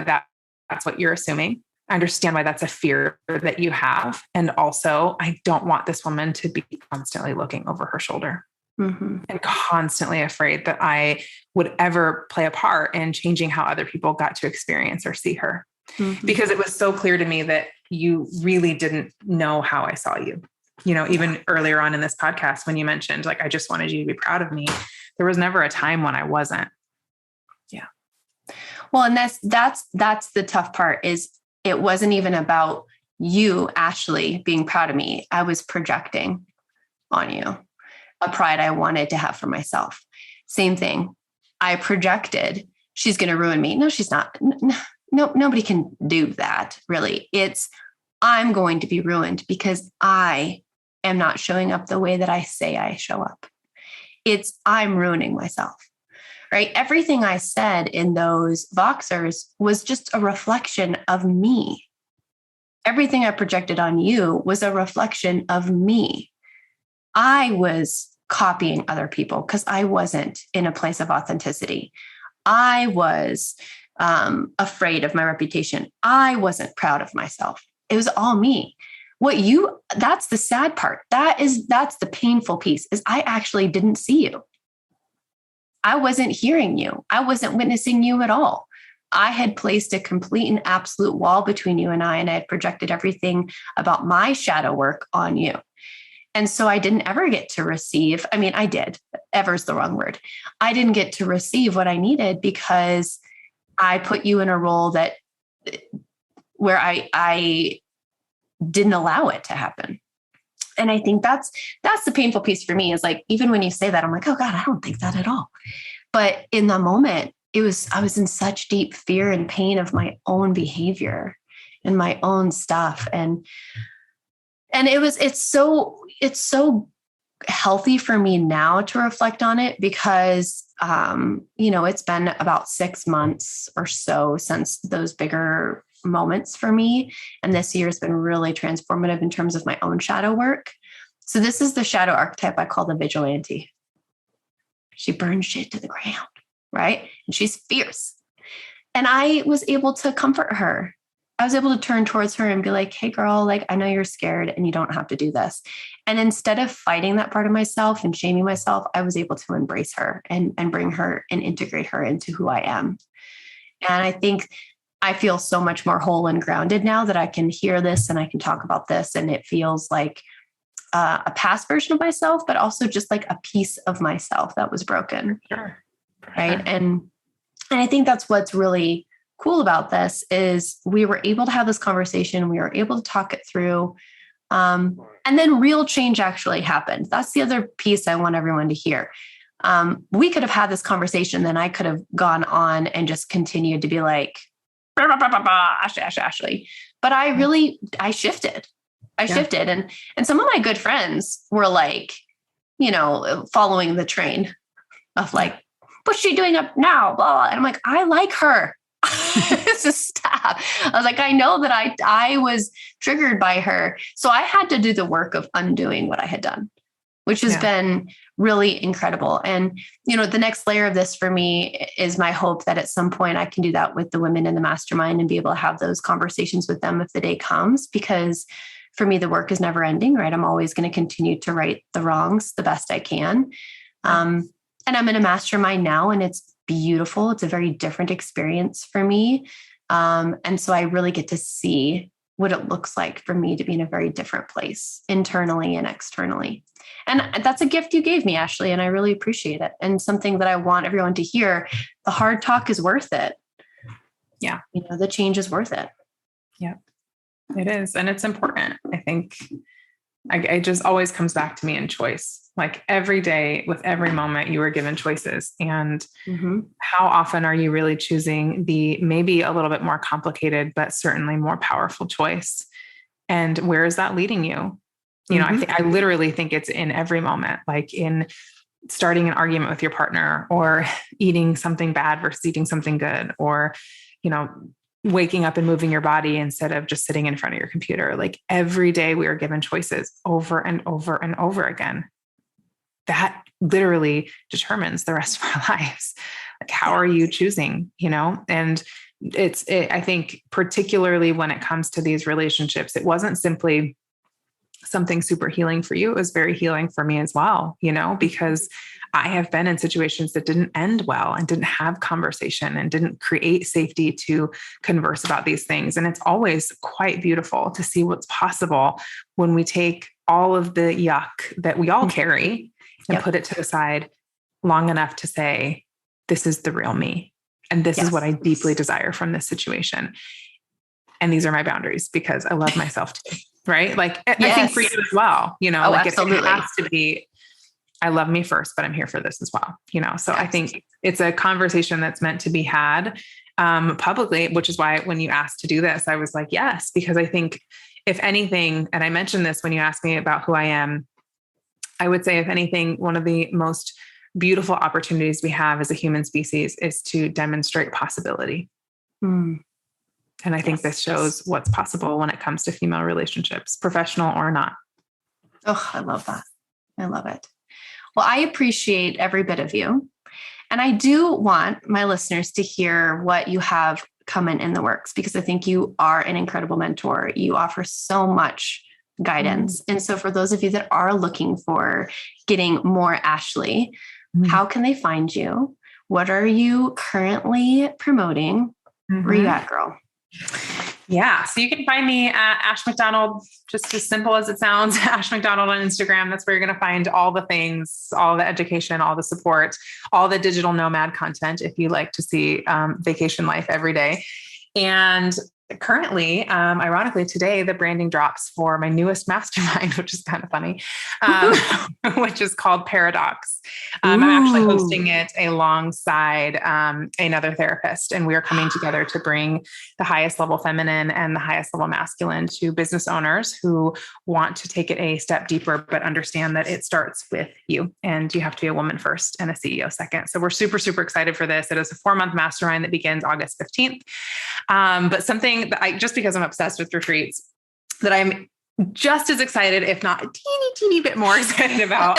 that's what you're assuming. I understand why that's a fear that you have. And also, I don't want this woman to be constantly looking over her shoulder and constantly afraid that I would ever play a part in changing how other people got to experience or see her. Because it was so clear to me that you really didn't know how I saw you. Even earlier on in this podcast, when you mentioned, like, I just wanted you to be proud of me, there was never a time when I wasn't. Yeah. Well, and that's the tough part, is it wasn't even about you, Ashley, being proud of me. I was projecting on you a pride I wanted to have for myself. Same thing. I projected, she's going to ruin me. No, she's not. No, nobody can do that, really. It's, I'm going to be ruined because I am not showing up the way that I say I show up. It's, I'm ruining myself, right? Everything I said in those Voxers was just a reflection of me. Everything I projected on you was a reflection of me. I was copying other people because I wasn't in a place of authenticity. I was afraid of my reputation. I wasn't proud of myself. It was all me. That's the sad part. That's the painful piece, is I actually didn't see you. I wasn't hearing you. I wasn't witnessing you at all. I had placed a complete and absolute wall between you and I had projected everything about my shadow work on you. And so I didn't ever get to receive. I mean, I did. Ever's the wrong word. I didn't get to receive what I needed because I put you in a role where I didn't allow it to happen. And I think that's the painful piece for me, is like, even when you say that, I'm like, oh God, I don't think that at all. But in the moment, I was in such deep fear and pain of my own behavior and my own stuff. And it's so healthy for me now to reflect on it, because, it's been about 6 months or so since those bigger moments for me. And this year has been really transformative in terms of my own shadow work. So this is the shadow archetype I call the vigilante. She burns shit to the ground, right? And she's fierce. And I was able to comfort her. I was able to turn towards her and be like, hey girl, like, I know you're scared and you don't have to do this. And instead of fighting that part of myself and shaming myself, I was able to embrace her and bring her and integrate her into who I am. And I think I feel so much more whole and grounded now that I can hear this and I can talk about this. And it feels like a past version of myself, but also just like a piece of myself that was broken. Sure. Right. And I think that's what's really cool about this, is we were able to have this conversation. We were able to talk it through. And then real change actually happened. That's the other piece I want everyone to hear. We could have had this conversation, then I could have gone on and just continued to be like, bah, bah, bah, bah, bah, Ashley. But I shifted. I shifted. And some of my good friends were like, following the train of like, what's she doing up now? Blah, blah. And I'm like, I like her. Just stop. I was like, I know that I was triggered by her. So I had to do the work of undoing what I had done, which has been really incredible. And, the next layer of this for me is my hope that at some point I can do that with the women in the mastermind and be able to have those conversations with them if the day comes, because for me, the work is never ending, right? I'm always going to continue to right the wrongs the best I can. And I'm in a mastermind now, and it's beautiful. It's a very different experience for me. And so I really get to see what it looks like for me to be in a very different place internally and externally. And that's a gift you gave me, Ashley, and I really appreciate it. And something that I want everyone to hear, the hard talk is worth it. Yeah. The change is worth it. Yeah, it is. And it's important. I think it just always comes back to me in choice. Like every day with every moment you are given choices, and how often are you really choosing the maybe a little bit more complicated, but certainly more powerful choice? And where is that leading you? I literally think it's in every moment, like in starting an argument with your partner, or eating something bad versus eating something good, or, waking up and moving your body instead of just sitting in front of your computer. Like every day we are given choices over and over and over again. That literally determines the rest of our lives. Like, how are you choosing, and I think particularly when it comes to these relationships, it wasn't simply something super healing for you. It was very healing for me as well, because I have been in situations that didn't end well and didn't have conversation and didn't create safety to converse about these things. And it's always quite beautiful to see what's possible when we take all of the yuck that we all carry and put it to the side long enough to say, this is the real me. And this is what I deeply desire from this situation. And these are my boundaries because I love myself too. Right. Like I think for you as well, absolutely. It has to be, I love me first, but I'm here for this as well. So I think it's a conversation that's meant to be had publicly, which is why when you asked to do this, I was like, yes, because I think if anything, and I mentioned this when you asked me about who I am, I would say, if anything, one of the most beautiful opportunities we have as a human species is to demonstrate possibility. And I think this shows what's possible when it comes to female relationships, professional or not. Oh, I love that. I love it. Well, I appreciate every bit of you. And I do want my listeners to hear what you have coming in the works, because I think you are an incredible mentor. You offer so much guidance. And so for those of you that are looking for getting more Ashley, how can they find you? What are you currently promoting? Where are you at, girl? Yeah. So you can find me at Ash McDonald, just as simple as it sounds, Ash McDonald on Instagram. That's where you're going to find all the things, all the education, all the support, all the digital nomad content, if you like to see vacation life every day. And currently, ironically, today, the branding drops for my newest mastermind, which is kind of funny, which is called Paradox. I'm actually hosting it alongside another therapist, and we are coming together to bring the highest level feminine and the highest level masculine to business owners who want to take it a step deeper, but understand that it starts with you, and you have to be a woman first and a CEO second. So we're super, super excited for this. It is a 4-month mastermind that begins August 15th. But something that just because I'm obsessed with retreats, that I'm just as excited, if not a teeny bit more excited about,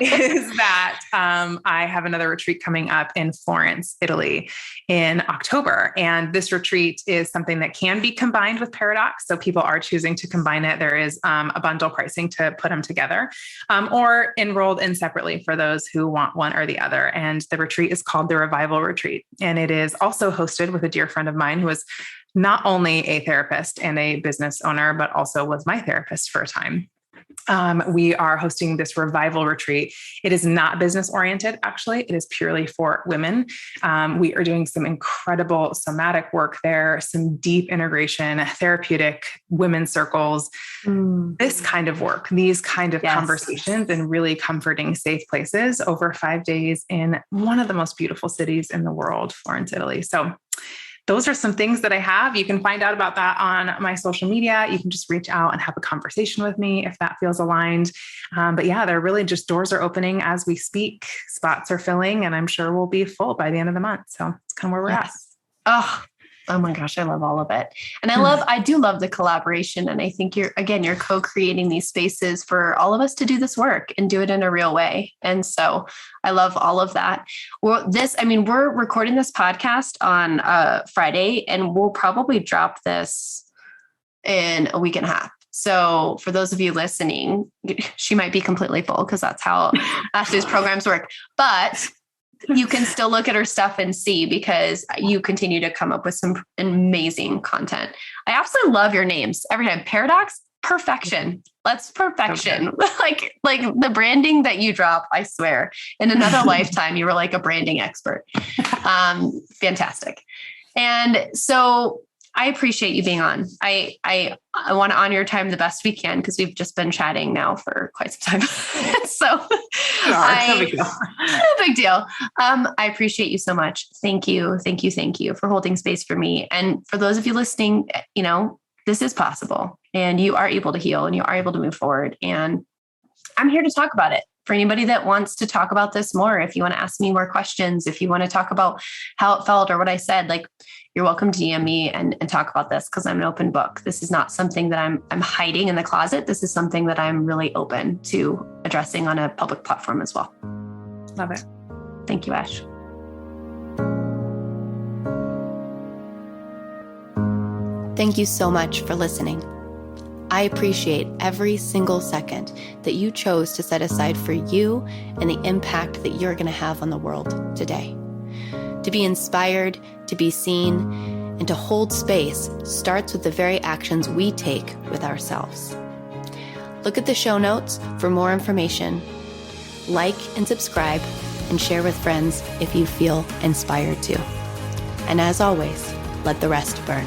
is that I have another retreat coming up in Florence, Italy in October. And this retreat is something that can be combined with Paradox. So people are choosing to combine it. There is a bundle pricing to put them together, or enrolled in separately for those who want one or the other. And the retreat is called the Revival Retreat. And it is also hosted with a dear friend of mine who is not only a therapist and a business owner, but also was my therapist for a time. We are hosting this revival retreat. It is not business oriented. Actually, it is purely for women. We are doing some incredible somatic work there, some deep integration, therapeutic women's circles, this kind of work, these kind of conversations in really comforting, safe places over 5 days in one of the most beautiful cities in the world, Florence, Italy. So those are some things that I have. You can find out about that on my social media. You can just reach out and have a conversation with me if that feels aligned. But yeah, they're really just, doors are opening as we speak. Spots are filling, and I'm sure we'll be full by the end of the month. So it's kind of where we're at. Oh my gosh, I love all of it. And I do love the collaboration. And I think you're co-creating these spaces for all of us to do this work and do it in a real way. And so I love all of that. Well, we're recording this podcast on Friday, and we'll probably drop this in a week and a half. So for those of you listening, she might be completely full because that's how Ashley's programs work. But you can still look at her stuff and see, because you continue to come up with some amazing content. I absolutely love your names every time. Paradox, perfection. Let's perfection. Okay. like the branding that you drop, I swear, in another lifetime, you were like a branding expert. Fantastic. And so I appreciate you being on. I want to honor your time the best we can, because we've just been chatting now for quite some time. So no big deal. No big deal. I appreciate you so much. Thank you. Thank you. Thank you for holding space for me. And for those of you listening, this is possible, and you are able to heal, and you are able to move forward. And I'm here to talk about it. For anybody that wants to talk about this more, if you want to ask me more questions, if you want to talk about how it felt or what I said, like, you're welcome to DM me and talk about this, because I'm an open book. This is not something that I'm hiding in the closet. This is something that I'm really open to addressing on a public platform as well. Love it. Thank you, Ash. Thank you so much for listening. I appreciate every single second that you chose to set aside for you and the impact that you're going to have on the world today. To be inspired, to be seen, and to hold space starts with the very actions we take with ourselves. Look at the show notes for more information. Like and subscribe, and share with friends if you feel inspired to. And as always, let the rest burn.